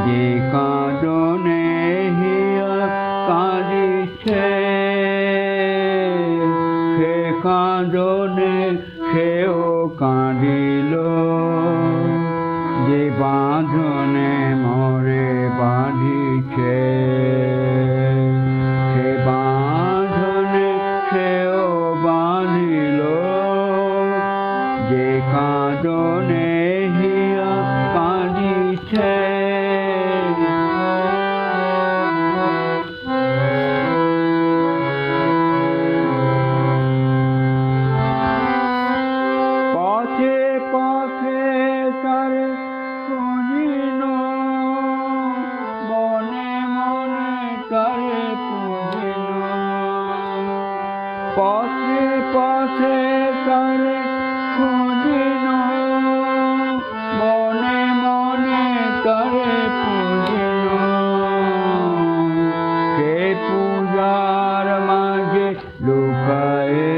যে কাঁদনে হিয়া কাঁদিছে, সে কাঁদনে সেও কাঁদিল। যে বাঁধনে মরে বাঁধিছে, সে বাঁধনে সেও বাঁধিল। যে কাঁদনে হিয়া কাঁদিছে, পথে পথে তারে খুঁজিল, মনে মনে তারে পুজিল। পথে পথে তারে খুঁজিল, মনে মনে তারে পুজিল। সে পূজার মাঝে লুকায়ে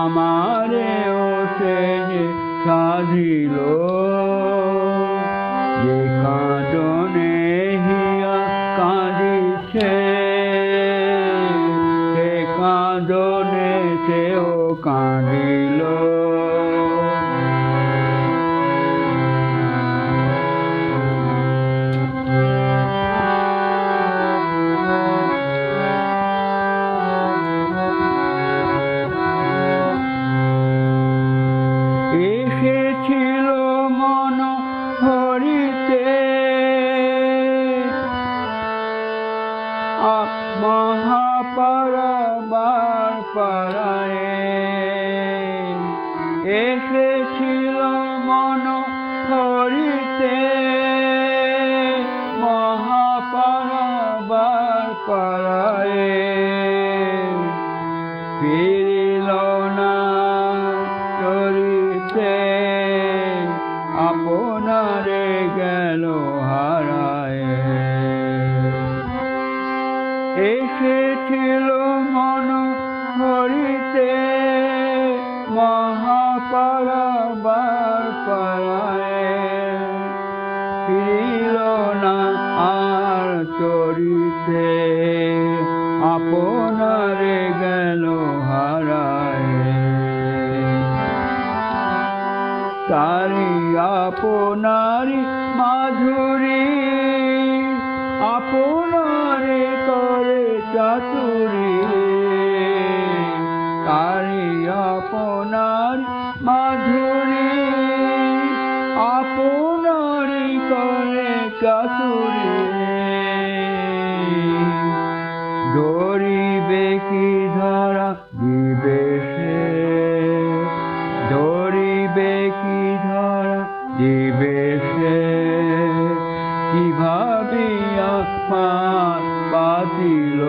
আমারেও সে যে সাধিল। যে কাঁদনে হিয়া কাঁদিছে, সে কাঁদনে সেও কাঁদিল। এসেছিল মন হরিতে মহাপারাবার পাড়ায়। এসেছিল মন হরিতে মহাপারাবার পাড়ায়। ফিরিল না চরিতে, আপনারে গেল হারায়। এসেছিল মন হরিতে মহাপারাবার পাড়ায়। ফিরিল না আর চরিতে, আপনারে গেল হারায়। তারি আপনারি মাধুরী, আপনারে করে চাতুরী। তারি আপনারি মাধুরী, আপনারি করে চাতুরী। ধরিবে কি ধরা দিবে সে, ধরিবে কি ধরা দিবে সে। কি ভাবিয়া পাত পাতিল,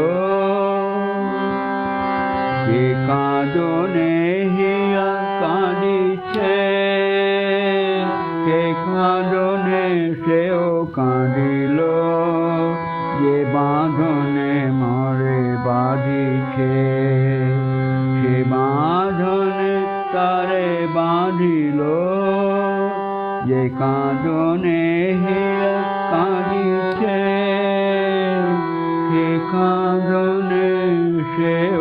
যে কাঁদনে হিয়া কাঁদিছে, সে কাঁদনে সেও কাঁদিল। যে বাঁধনে মরে বাঁধিছে, সে বাঁধনে তারে বাঁধিল। যে কাঁদনে হিয়া কাঁদিছে, সে কাঁদনে সেও